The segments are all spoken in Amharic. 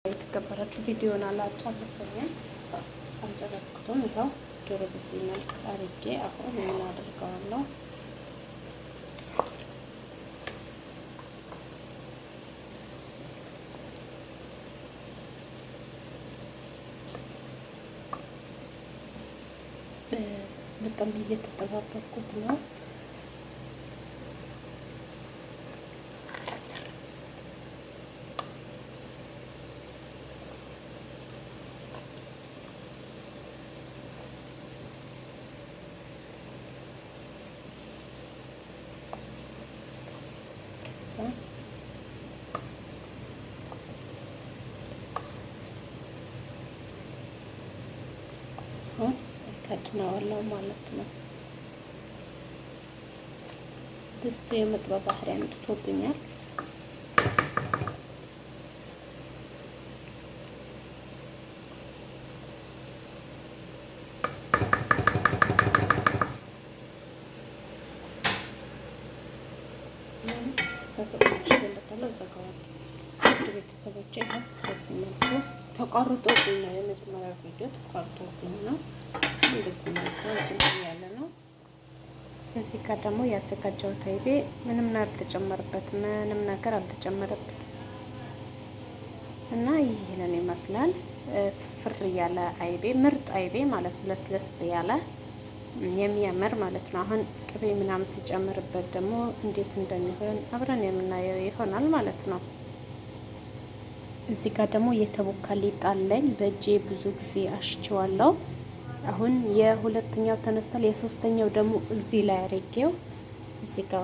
የተከበራችሁ ቪዲዮን አልጨረስኩም። ይኸው ዶሮ በዚህ መልክ አድርጌ አሁን ምን አደርገዋለሁ? በጣም እየተጠባበቅኩት ነው። ከድነዋለሁ ማለት ነው። ድስቱ የመጥበብ ባህሪ አምጥቶብኛል። ቤተሰቦቼ በዚህ መልኩ ተቋርጦብኝ ነው። የመጀመሪያ ቪዲዮ ተቋርጦብኝ ነው። እንደዚህ መልኩ ያለ ነው። እዚህ ጋር ደግሞ ያዘጋጀሁት አይቤ ምንም ነገር አልተጨመረበት እና ይሄንን ይመስላል። ፍር ያለ አይቤ፣ ምርጥ አይቤ ማለት ነው። ለስለስ ያለ የሚያምር ማለት ነው። አሁን ቅቤ ምናምን ሲጨምርበት ደግሞ እንዴት እንደሚሆን አብረን የምናየው ይሆናል ማለት ነው። እዚህ ጋር ደግሞ የተቦካ ሊጥ አለኝ። በእጄ ብዙ ጊዜ አሽቸዋለሁ። አሁን የሁለተኛው ተነስቷል። የሶስተኛው ደግሞ እዚህ ላይ እዚህ ጋር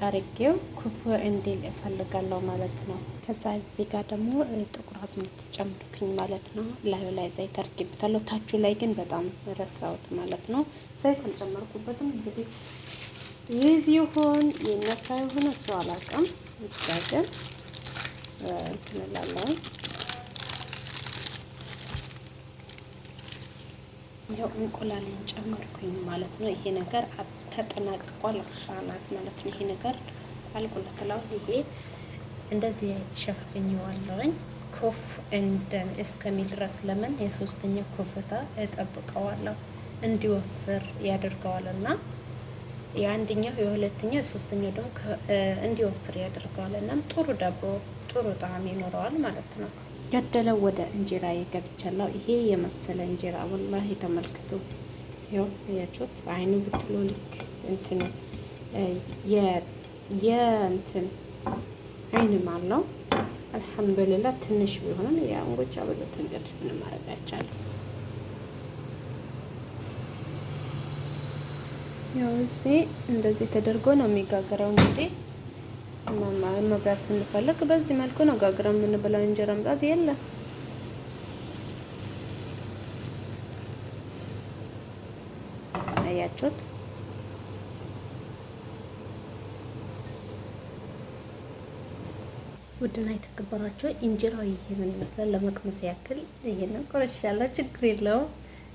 አርጌው ኩፍ እንዲል እፈልጋለሁ ማለት ነው። ከዛ እዚህ ጋር ደግሞ ጥቁር አዝሙድ ጨምሩክኝ ማለት ነው። ላዩ ላይ ዘይት አርጌበታለሁ። ታቹ ላይ ግን በጣም ረሳሁት ማለት ነው። ዘይት አልጨመርኩበትም። እንግዲህ ይህ ይሁን የነሳ ይሁን እሱ አላውቅም። ግን እንትን እላለሁ። ያው እንቁላልን ጨመርኩኝ ማለት ነው። ይሄ ነገር ተጠናቅቋል ኻላስ ማለት ነው። ይሄ ነገር አልቆለተላው። ይሄ እንደዚህ ሸፍኝዋለሁኝ ኮፍ እስከሚል ድረስ። ለምን የሶስተኛው ኮፍታ እጠብቀዋለሁ እንዲወፍር ያደርገዋልና የአንደኛው የሁለተኛው የሶስተኛው ደግሞ እንዲወፍር ያደርገዋል። እናም ጥሩ ዳቦ ጥሩ ጣዕም ይኖረዋል ማለት ነው። ገደለው ወደ እንጀራ የገብቻለሁ። ይሄ የመሰለ እንጀራ ወላሂ ተመልክቱ። ይኸው ያችሁት አይኑ ብትሎ ልክ እንትን የእንትን አይንም አለው። አልሐምዱሊላህ ትንሽ ቢሆንም ያንጎቻ ብሎት እንግዲህ ምንም ማድረግ አይቻልም። ያው እዚህ እንደዚህ ተደርጎ ነው የሚጋገረው። እንግዲህ መብላት ስንፈልግ በዚህ መልኩ ነው ጋግረን የምንበላው። እንጀራ መምጣት የለም። አያችሁት? ውድና የተከበራችሁ እንጀራው ይሄንን ይመስላል። ለመቅመስ ያክል ይሄንን ቆርሻለሁ። ችግር የለውም።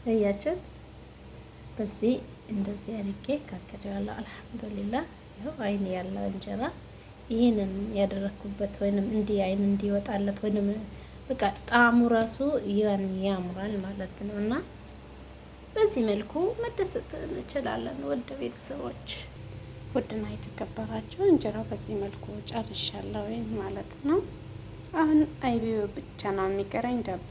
አያችሁት? በዚህ እንደዚህ አድርጌ ጋግሬዋለሁ። አልሐምዱሊላህ። ያው አይን ያለው እንጀራ ይሄንን ያደረኩበት ወይንም እንዲህ አይን እንዲወጣለት ወይንም በቃ ጣዕሙ ራሱ ያምራል ማለት ነው። እና በዚህ መልኩ መደሰት እንችላለን። ውድ ቤተሰቦች፣ ውድና የተከበራችሁ እንጀራው በዚህ መልኩ ጨርሻለሁ ማለት ነው። አሁን አይቤው ብቻ ነው የሚቀረኝ። ዳቦ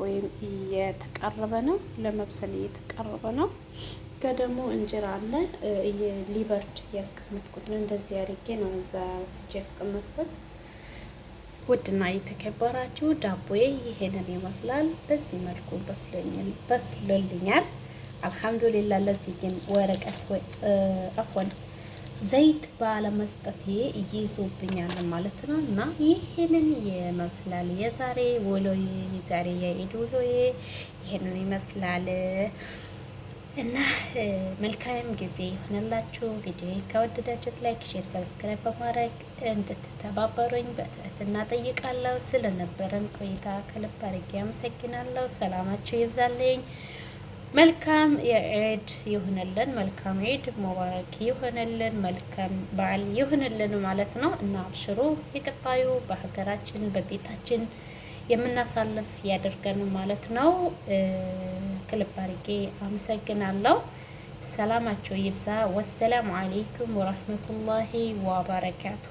እየተቃረበ ነው፣ ለመብሰል እየተቃረበ ነው። ደግሞ እንጀራ አለ ሊበርድ ያስቀመጥኩት ነው። እንደዚህ አድርጌ ነው እዛ ስጄ ያስቀመጥኩት። ውድና የተከበራችሁ ዳቦዬ ይሄንን ይመስላል። በዚህ መልኩ በስሎልኛል። አልሐምዱሊላህ። ለዚህ ግን ወረቀት አፎን ዘይት ባለመስጠቴ ይይዙብኛል ማለት ነው። እና ይሄንን ይመስላል የዛሬ ውሎዬ፣ የዛሬ የኢድ ውሎዬ ይሄንን ይመስላል። እና መልካም ጊዜ ይሆንላችሁ። ቪዲዮን ከወደዳችሁት ላይክ፣ ሼር፣ ሰብስክራይብ በማድረግ እንድትተባበሩኝ በትህትና ጠይቃለሁ። ስለነበረን ቆይታ ከልብ አድርጌ አመሰግናለሁ። ሰላማችሁ ይብዛልኝ። መልካም የዒድ ይሁንልን። መልካም ዒድ ሙባረክ ይሁንልን። መልካም በዓል ይሁንልን ማለት ነው እና አብሽሩ። የቀጣዩ በሀገራችን በቤታችን የምናሳልፍ ያደርገን ማለት ነው። ክልብ አድርጌ አመሰግናለሁ። ሰላማቸው ይብዛ። ወሰላሙ አለይኩም ወራህመቱላሂ ወበረካቱ።